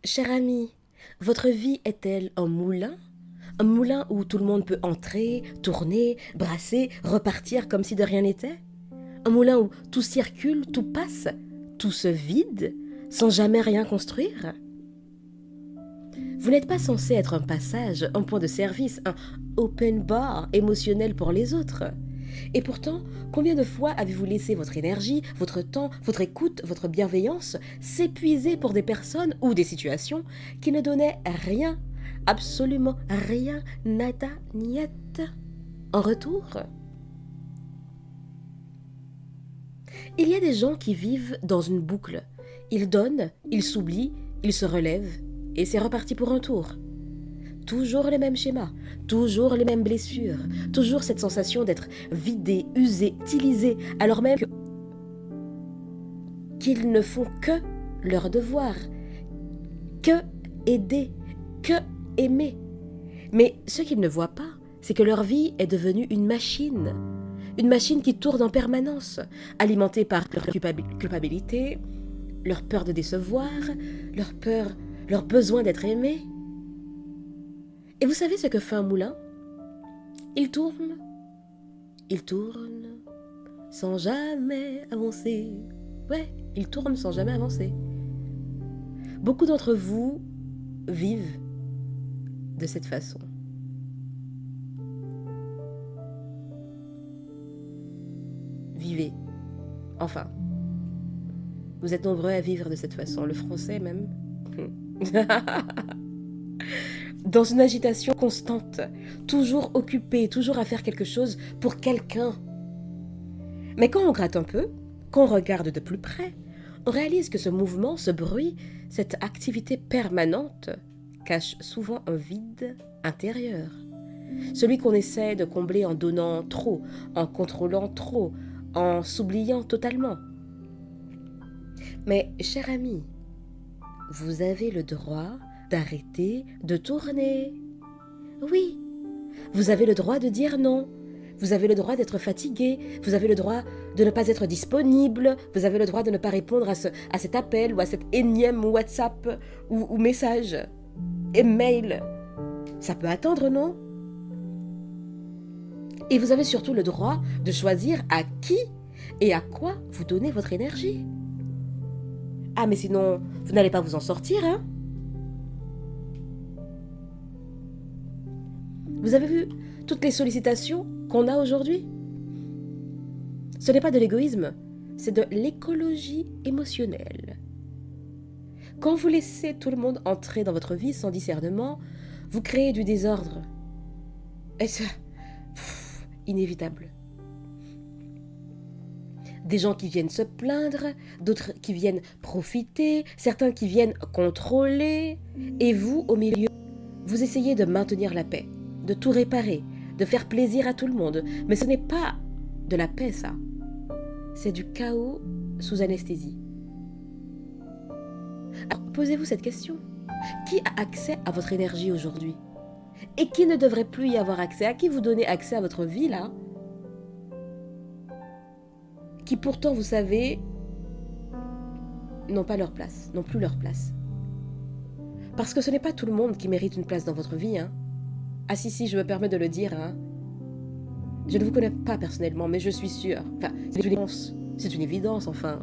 Cher ami, votre vie est-elle un moulin? Un moulin où tout le monde peut entrer, tourner, brasser, repartir comme si de rien n'était? Un moulin où tout circule, tout passe, tout se vide, sans jamais rien construire? Vous n'êtes pas censé être un passage, un point de service, un open bar émotionnel pour les autres. Et pourtant, combien de fois avez-vous laissé votre énergie, votre temps, votre écoute, votre bienveillance s'épuiser pour des personnes ou des situations qui ne donnaient rien, absolument rien, nada, niet, en retour? Il y a des gens qui vivent dans une boucle. Ils donnent, ils s'oublient, ils se relèvent, et c'est reparti pour un tour. Toujours les mêmes schémas, toujours les mêmes blessures, toujours cette sensation d'être vidé, usé, utilisé, alors même qu'ils ne font que leur devoir, que aider, que aimer. Mais ce qu'ils ne voient pas, c'est que leur vie est devenue une machine qui tourne en permanence, alimentée par leur culpabilité, leur peur de décevoir, leur peur, leur besoin d'être aimé. Et vous savez ce que fait un moulin? Il tourne, sans jamais avancer. Ouais, il tourne sans jamais avancer. Beaucoup d'entre vous vivent de cette façon. Vivez. Enfin, vous êtes nombreux à vivre de cette façon, le français même. Dans une agitation constante, toujours occupé, toujours à faire quelque chose pour quelqu'un. Mais quand on gratte un peu, quand on regarde de plus près, on réalise que ce mouvement, ce bruit, cette activité permanente cache souvent un vide intérieur. Celui qu'on essaie de combler en donnant trop, en contrôlant trop, en s'oubliant totalement. Mais, cher ami, vous avez le droit d'arrêter de tourner. Oui, vous avez le droit de dire non. Vous avez le droit d'être fatigué. Vous avez le droit de ne pas être disponible. Vous avez le droit de ne pas répondre à cet appel ou à cet énième WhatsApp ou message et mail. Ça peut attendre, non? Et vous avez surtout le droit de choisir à qui et à quoi vous donnez votre énergie. Ah, mais sinon, vous n'allez pas vous en sortir, hein? Vous avez vu toutes les sollicitations qu'on a aujourd'hui? Ce n'est pas de l'égoïsme, c'est de l'écologie émotionnelle. Quand vous laissez tout le monde entrer dans votre vie sans discernement, vous créez du désordre. Et c'est inévitable. Des gens qui viennent se plaindre, d'autres qui viennent profiter, certains qui viennent contrôler, et vous, au milieu, vous essayez de maintenir la paix, de tout réparer, de faire plaisir à tout le monde. Mais ce n'est pas de la paix, ça. C'est du chaos sous anesthésie. Alors, posez-vous cette question. Qui a accès à votre énergie aujourd'hui? Et qui ne devrait plus y avoir accès? À qui vous donnez accès à votre vie, là? Qui pourtant, vous savez, n'ont pas leur place, n'ont plus leur place. Parce que ce n'est pas tout le monde qui mérite une place dans votre vie, hein. Ah si, je me permets de le dire, hein. Je ne vous connais pas personnellement, mais je suis sûre. Enfin, c'est une évidence, enfin.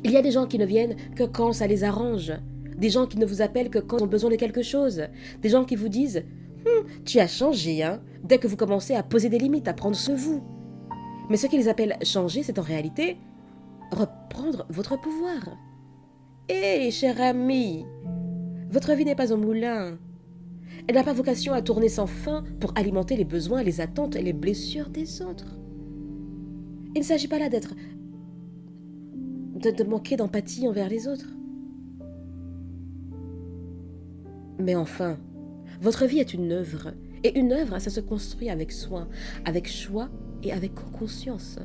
Il y a des gens qui ne viennent que quand ça les arrange. Des gens qui ne vous appellent que quand ils ont besoin de quelque chose. Des gens qui vous disent tu as changé, hein, dès que vous commencez à poser des limites, à prendre ce vous. Mais ce qu'ils appellent changer, c'est en réalité reprendre votre pouvoir. Hé, cher ami, votre vie n'est pas un moulin. Elle n'a pas vocation à tourner sans fin pour alimenter les besoins, les attentes et les blessures des autres. Il ne s'agit pas là de manquer d'empathie envers les autres. Mais enfin, votre vie est une œuvre. Et une œuvre, ça se construit avec soin, avec choix et avec conscience.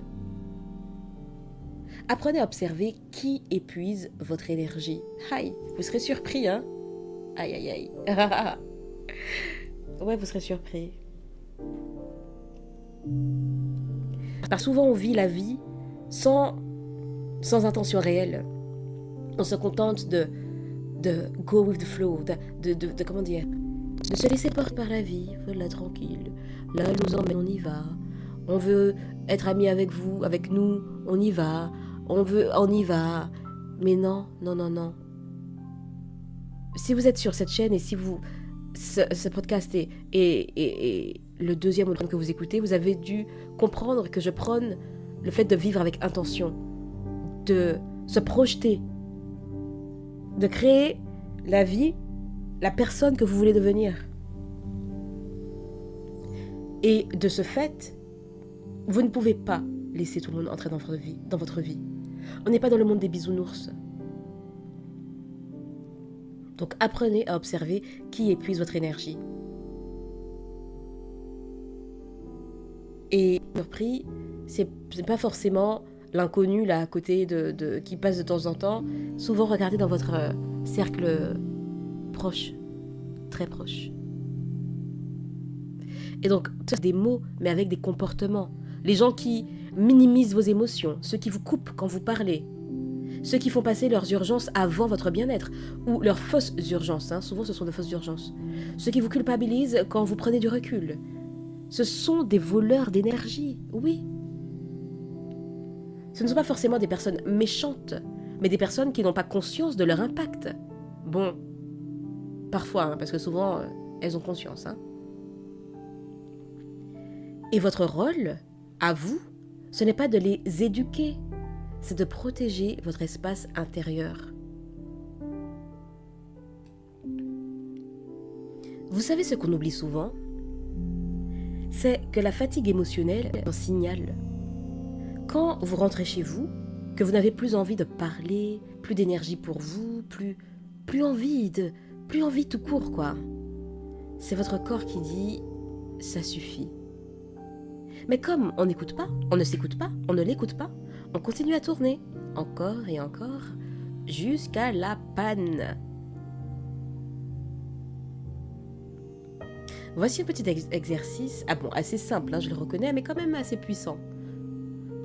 Apprenez à observer qui épuise votre énergie. Aïe, vous serez surpris, hein? Aïe, aïe, aïe. Ouais, vous serez surpris. Car souvent, on vit la vie sans intention réelle. On se contente de go with the flow, comment dire, de se laisser porter par la vie, voilà, tranquille. Là, elle nous emmène, on y va. On veut être amis avec vous, avec nous, on y va. On y va. Mais non, non, non, non. Si vous êtes sur cette chaîne et si vous... Ce podcast est le deuxième ou le troisième que vous écoutez, vous avez dû comprendre que je prône le fait de vivre avec intention, de se projeter, de créer la vie, la personne que vous voulez devenir. Et de ce fait, vous ne pouvez pas laisser tout le monde entrer dans votre vie. On n'est pas dans le monde des bisounours. Donc apprenez à observer qui épuise votre énergie. Et surpris, c'est pas forcément l'inconnu là à côté qui passe de temps en temps. Souvent regardez dans votre cercle proche, très proche. Et donc, c'est des mots, mais avec des comportements. Les gens qui minimisent vos émotions, ceux qui vous coupent quand vous parlez, ceux qui font passer leurs urgences avant votre bien-être, ou leurs fausses urgences, souvent ce sont de fausses urgences. Ceux qui vous culpabilisent quand vous prenez du recul. Ce sont des voleurs d'énergie, oui. Ce ne sont pas forcément des personnes méchantes, mais des personnes qui n'ont pas conscience de leur impact. Bon, parfois, parce que souvent, elles ont conscience. Et votre rôle, à vous, ce n'est pas de les éduquer, c'est de protéger votre espace intérieur. Vous savez ce qu'on oublie souvent ? C'est que la fatigue émotionnelle est un signal. Quand vous rentrez chez vous, que vous n'avez plus envie de parler, plus d'énergie pour vous, plus envie tout court, quoi. C'est votre corps qui dit « ça suffit ». Mais comme on n'écoute pas, on ne s'écoute pas, on ne l'écoute pas, on continue à tourner, encore et encore, jusqu'à la panne. Voici un petit exercice, assez simple, je le reconnais, mais quand même assez puissant.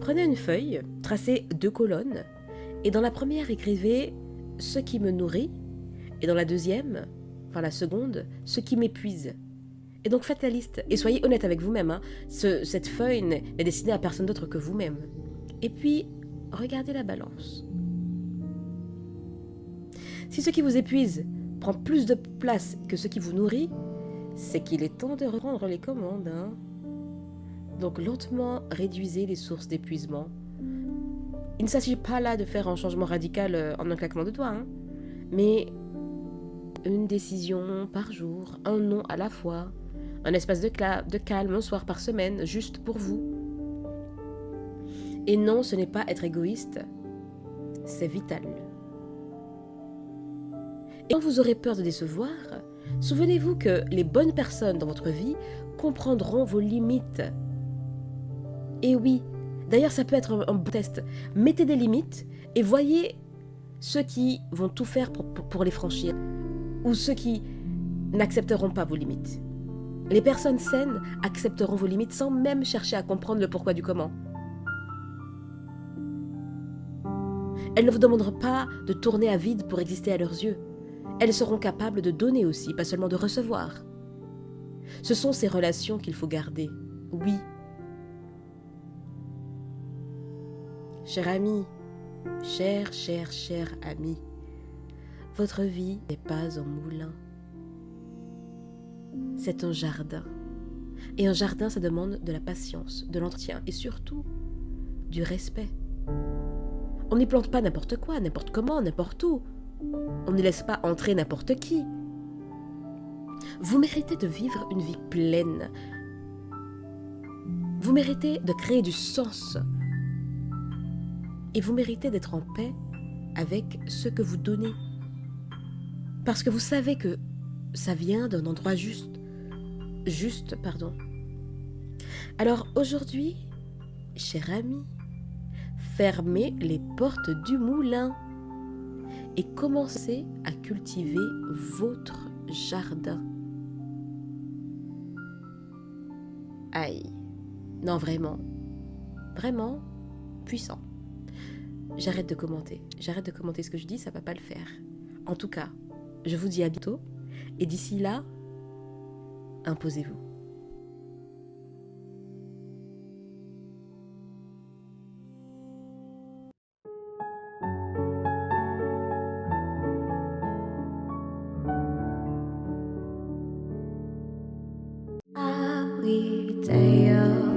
Prenez une feuille, tracez 2 colonnes, et dans la première, écrivez « ce qui me nourrit », et dans la deuxième, la seconde, « ce qui m'épuise ». Et donc faites la liste, et soyez honnête avec vous-même. Cette feuille n'est destinée à personne d'autre que vous-même. Et puis, regardez la balance. Si ce qui vous épuise prend plus de place que ce qui vous nourrit, c'est qu'il est temps de reprendre les commandes. Donc lentement, réduisez les sources d'épuisement. Il ne s'agit pas là de faire un changement radical en un claquement de doigts, mais une décision par jour, un non à la fois, un espace de calme un soir par semaine, juste pour vous. Et non, ce n'est pas être égoïste, c'est vital. Et quand vous aurez peur de décevoir, souvenez-vous que les bonnes personnes dans votre vie comprendront vos limites. Et oui, d'ailleurs ça peut être un bon test. Mettez des limites et voyez ceux qui vont tout faire pour les franchir, ou ceux qui n'accepteront pas vos limites. Les personnes saines accepteront vos limites sans même chercher à comprendre le pourquoi du comment. Elles ne vous demanderont pas de tourner à vide pour exister à leurs yeux. Elles seront capables de donner aussi, pas seulement de recevoir. Ce sont ces relations qu'il faut garder, oui. Cher ami, cher ami, votre vie n'est pas un moulin. C'est un jardin. Et un jardin, ça demande de la patience, de l'entretien et surtout du respect. On n'y plante pas n'importe quoi, n'importe comment, n'importe où. On ne laisse pas entrer n'importe qui. Vous méritez de vivre une vie pleine. Vous méritez de créer du sens. Et vous méritez d'être en paix avec ce que vous donnez. Parce que vous savez que ça vient d'un endroit juste. Alors aujourd'hui, cher ami, fermez les portes du moulin et commencez à cultiver votre jardin. Aïe, non vraiment puissant. j'arrête de commenter. J'arrête de commenter ce que je dis, ça va pas le faire. En tout cas, je vous dis à bientôt. Et d'ici là, imposez-vous. Ah oui, d'ailleurs.